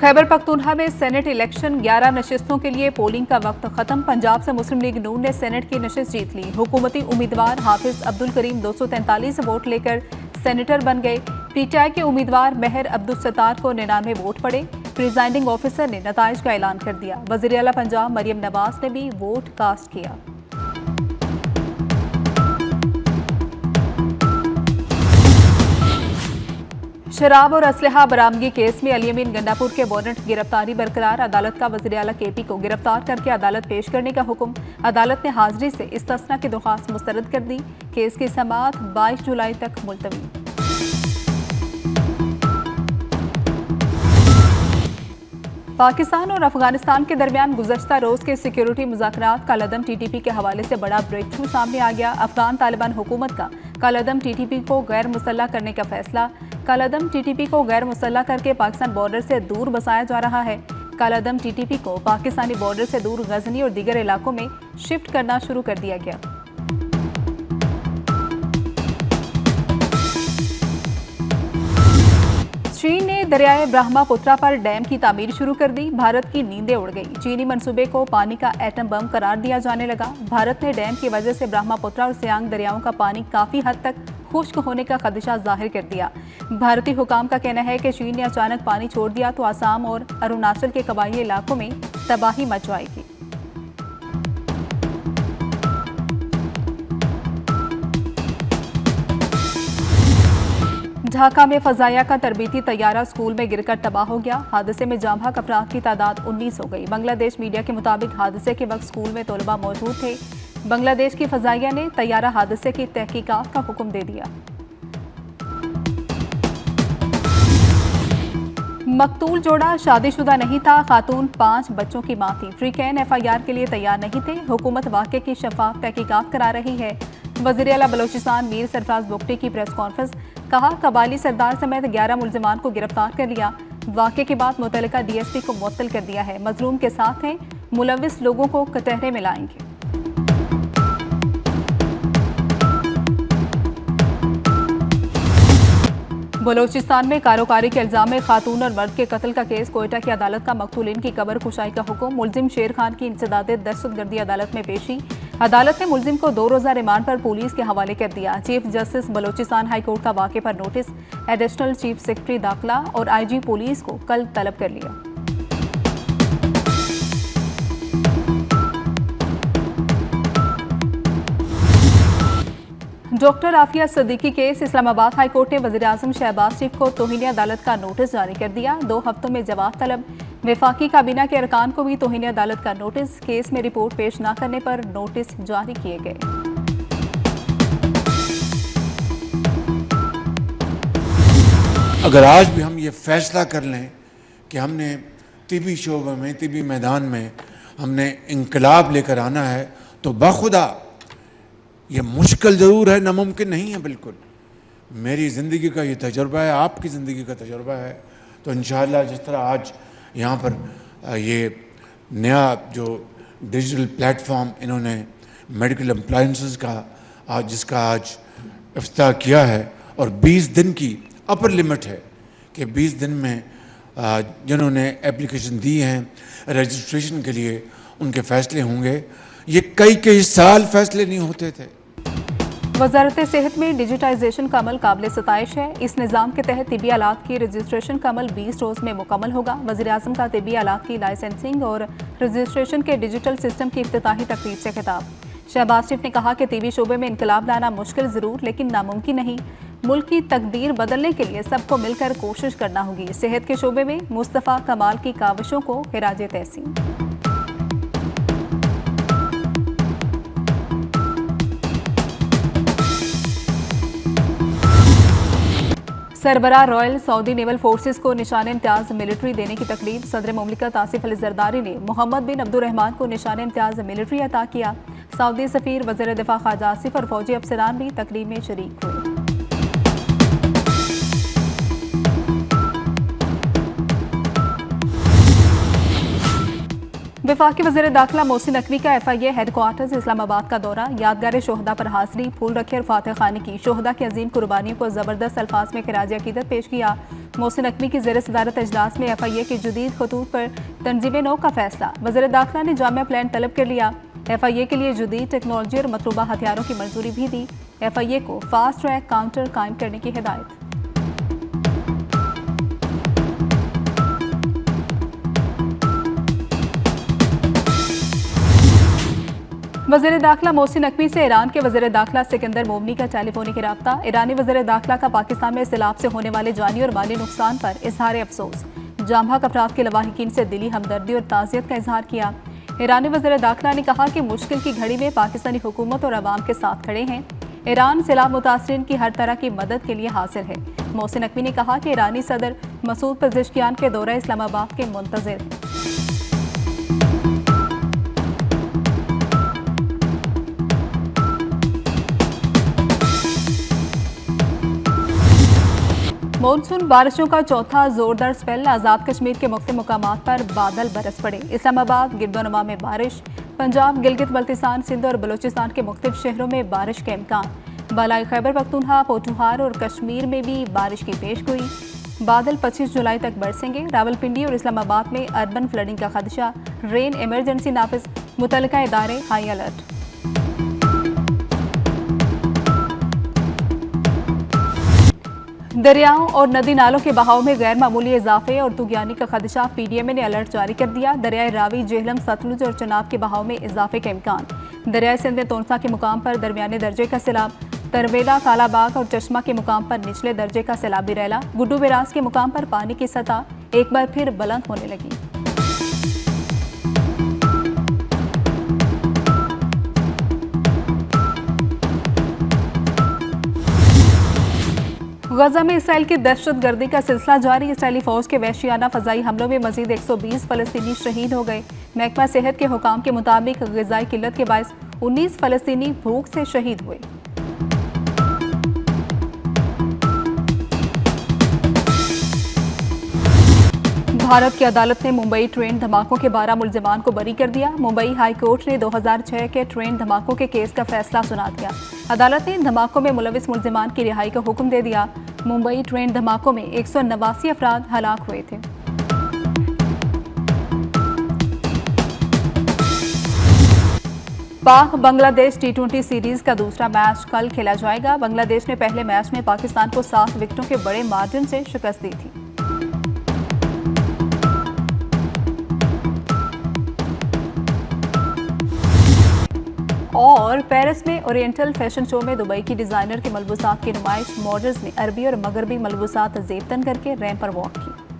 खैबर पख्तूनख्वा में senate election 11 नशिस्तों के लिए पोलिंग का वक्त खत्म। पंजाब से मुस्लिम लीग नून ने सेनेट की नशिस्त जीत ली। हुकूमती उम्मीदवार हाफिज अब्दुल करीम 243 वोट लेकर सेनेटर बन गए। पीटीआई के उम्मीदवार मेहर अब्दुल सत्तार को 99 वोट पड़े। प्रिजाइडिंग ऑफिसर ने नताइज का ऐलान कर दिया। वज़ीर आला पंजाब मरियम नवाज ने भी वोट कास्ट किया। शराब और असलहा बरामदगी केस में अली अमीन गंडापुर के वारंट गिरफ्तारी बरकरार। अदालत का वज़ीर आला केपी को गिरफ्तार करके अदालत पेश करने का हुक्म। अदालत ने हाजिरी से इस्तिस्ना की दरख्वास्त मुस्तरद कर दी। केस की समाअत 22 जुलाई तक मुलतवी। पाकिस्तान और अफगानिस्तान के दरमियान गुज़श्ता रोज के सिक्योरिटी मुज़ाकरात कलअदम टीटीपी के हवाले से बड़ा ब्रेक थ्रू सामने आ गया। अफगान तालिबान हुकूमत का कलअदम टीटीपी को गैर मुसल्लह करने का फैसला। कलअदम टीटीपी को गैर मुसल्लह करके पाकिस्तान बॉर्डर से दूर बसाया जा रहा है। कलअदम टीटीपी को पाकिस्तानी बॉर्डर से दूर गजनी और दीगर इलाकों में शिफ्ट करना शुरू कर दिया गया। चीन ने दरियाए ब्रह्मपुत्रा पर डैम की तामीर शुरू कर दी। भारत की नींदें उड़ गई। चीनी मंसूबे को पानी का एटम बम करार दिया जाने लगा। भारत ने डैम की वजह से ब्रह्मपुत्रा और सियांग दरियाओं का पानी काफी हद तक खुश्क होने का खदशा जाहिर कर दिया। भारतीय हुकाम का कहना है कि चीन ने अचानक पानी छोड़ दिया तो आसाम और अरुणाचल के कबायली इलाकों में तबाही मच जाएगी। ढाका में फजाया का तरबीती तैयारा स्कूल में गिरकर तबाह हो गया। हादसे में जाम बहक अफराद की तादाद 19 हो गई। बांग्लादेश मीडिया के मुताबिक हादसे के वक्त स्कूल में तलबा मौजूद थे। बांग्लादेश की फजाइया ने तैयारा हादसे की तहकीकात का हुक्म दे दिया। मकतूल जोड़ा शादीशुदा नहीं था। खातून 5 बच्चों की मां थी। फ्रीकैन एफआईआर के लिए तैयार नहीं थे। हुकूमत वाक़े की शफाफ तहकीकात करा रही है। वज़ीर आला बलोचिस्तान मीर सरफराज बुगटी की प्रेस कॉन्फ्रेंस। कहा, कबायली सरदार समेत 11 मुलजिमान को गिरफ्तार कर लिया। वाक़े के बाद मुतल्लिका डीएसपी को मुअत्तल कर दिया है। मजलूम के साथ हैं। मुलविस लोगों को कटहरे में लाएंगे। बलोचिस्तान में कारोकारी के इल्जाम में खातून और मर्द के कत्ल का केस। कोयटा की अदालत का मकतूलिन की कबर कुशाई का हुक्म। मुलजिम शेर खान की इंसदादे दहशतगर्दी अदालत में पेशी। अदालत ने मुलजिम को 2 रोज़ा रिमांड पर पुलिस के हवाले कर दिया। Chief justice Balochistan high court का वाक़े पर नोटिस। एडिशनल चीफ सेक्रेटरी दाखिला और आईजी पुलिस को कल तलब कर लिया। Doctor Aafia Siddiqui case. Islamabad high court ने वज़ीर आज़म शहबाज शरीफ को तौहीन अदालत का नोटिस जारी कर दिया। 2 हफ्तों में जवाब तलब। वफाकी काबीना के अरकान को भी तौहीन अदालत का नोटिस। केस में रिपोर्ट पेश न करने पर नोटिस जारी किए गए। अगर आज भी हम ये फैसला कर लें कि हमने तिबी शोबे में, तिबी मैदान में हमने इनकलाब लेकर आना है, तो बाखुदा ये मुश्किल ज़रूर है, नामुमकिन नहीं है। बिल्कुल मेरी ज़िंदगी का ये तजुर्बा है, आपकी ज़िंदगी का तजुर्बा है। तो इंशाअल्लाह जिस तरह आज यहाँ पर ये नया जो डिजिटल प्लेटफॉर्म इन्होंने मेडिकल अप्लायंसेस का आज जिसका आज इफ्तिताह किया है, और 20 दिन की अपर लिमिट है कि 20 दिन में जिन्होंने एप्लीकेशन दी हैं रजिस्ट्रेशन के लिए उनके फ़ैसले होंगे। ये कई साल फ़ैसले नहीं होते थे। वज़ारत सेहत में डिजिटाइजेशन का अमल काबिल सताइश है। इस निज़ाम के तहत तिबी आलात की रजिस्ट्रेशन का अमल 20 रोज़ में मुकम्मल होगा। वज़ीर आज़म का तिबी आलात की लाइसेंसिंग और रजिस्ट्रेशन के डिजिटल सिस्टम की इफ्तिताही तकरीब से खिताब। शहबाज शरीफ ने कहा कि तिबी शोबे में इनकलाब लाना मुश्किल ज़रूर, लेकिन नामुमकिन नहीं। मुल्क की तकदीर बदलने के लिए सबको मिलकर कोशिश करना होगी। सेहत के शोबे में मुस्तफ़ा कमाल की काविशों को खिराज तहसीन। सरबराह रॉयल सऊदी नेवल फोर्सेस को निशान इम्तियाज मिलिट्री देने की तकरीब। सदर मुमलिकत आसिफ अली जरदारी ने मोहम्मद बिन अब्दुर्रहमान को निशान इम्तियाज मिलिट्री अता किया। सऊदी सफीर, वज़ीर दिफा ख्वाजा आसिफ और फौजी अफसरान भी तकरीब में शरीक हुए। वफाकी वज़ीर दाखिला मोहसिन नकवी का FIA हेडक्वार्टर्स इस्लामाबाद का दौरा। यादगार शोहदा पर हाजिरी, फूल रखे और फातह खानी की। शोहदा की अजीम कुर्बानियों को ज़बरदस्त अल्फाज में खिराज अकीदत पेश किया। मोहसिन नकवी की ज़ेर सदारत इजलास में FIA के जदीद खतूत पर तंजीम नौ का फैसला। वज़ीर दाखिला ने जामिया प्लान तलब कर लिया। FIA के लिए जदीद टेक्नोलॉजी और मतलूबा हथियारों की मंजूरी भी दी। FIA को फास्ट ट्रैक काउंटर कायम करने की हिदायत। वज़ीर दाखिला मोहसिन नकवी से ईरान के वज़ीर दाखिला सिकंदर मोमनी का टेलीफोनिक राब्ता। ईरानी वज़ीर दाखिला का पाकिस्तान में सैलाब से होने वाले जानी और माली नुकसान पर इजहार अफसोस। जाम हक अफराद के लवाहिकीन से दिली हमदर्दी और ताज़ियत का इजहार किया। ईरानी वज़ीर दाखिला ने कहा कि मुश्किल की घड़ी में पाकिस्तानी हुकूमत और अवाम के साथ खड़े हैं। ईरान सैलाब मुतासरीन की हर तरह की मदद के लिए हाजिर है। मोहसिन नकवी ने कहा कि ईरानी सदर मसूद पेज़ेश्कियान के दौरा इस्लामाबाद के मुंतज़िर हैं। मॉनसून बारिशों का चौथा जोरदार स्पेल। आज़ाद कश्मीर के मुख्तलिफ मुकामात पर बादल बरस पड़े। इस्लामाबाद गिरदोनुमा में बारिश। पंजाब, गिलगित बल्तिस्तान, सिंध और बलूचिस्तान के मुख्तलिफ शहरों में बारिश के इम्कान। बालाई खैबर पख्तूनख्वा, पोठुहार और कश्मीर में भी बारिश की पेशगोई। बादल 25 जुलाई तक बरसेंगे। रावलपिंडी और इस्लामाबाद में अर्बन फ्लडिंग का खदशा। रेन इमरजेंसी नाफिज, मुतल्लिका इदारे हाई अलर्ट। दरियाओं और नदी नालों के बहाव में गैर मामूली इजाफे और तुगयानी का खदशा। PDMA ने अलर्ट जारी कर दिया। दरियाए रावी, जेहलम, सतलुज और चनाब के बहाव में इजाफे का इम्कान। दरियाए सिंध में तोनसा के मुकाम पर दरमियाने दर्जे का सैलाब। तरवेला, कालाबाग और चश्मा के मुकाम पर निचले दर्जे का सैलाबी रैला। गुड्डू बिराज के मुकाम पर पानी की सतह एक बार फिर बुलंद होने लगी। गजा में इसराइल की दहशतगर्दी का सिलसिला जारी। इसराइली फौज के वहशियाना फजाई हमलों में मजीद 120 फलस्तीनी शहीद हो गए। महकमा सेहत के हुकाम के मुताबिक ग़िज़ाई किल्लत के बायस 19 फलस्तीनी भूख से शहीद हुए। भारत की अदालत ने मुंबई ट्रेन धमाकों के 12 मुल्जिमान को बरी कर दिया। मुंबई हाई कोर्ट ने 2006 के ट्रेन धमाकों के केस का फैसला सुना दिया। अदालत ने इन धमाकों में मुलविस मुल्जिमान की रिहाई का हुक्म दे दिया। मुंबई ट्रेन धमाकों में 189 अफराद हलाक हुए थे। पाक बांग्लादेश T20 सीरीज का दूसरा मैच कल खेला जाएगा। बांग्लादेश ने पहले मैच में पाकिस्तान को 7 विकेटों के बड़े मार्जिन से शिकस्त दी थी। और पेरिस में ओरिएंटल फैशन शो में दुबई की डिजाइनर के मलबूसात की नुमाइश। मॉडल्स ने अरबी और मगरबी मलबूसात ज़ेबतन करके रैंप पर वॉक की।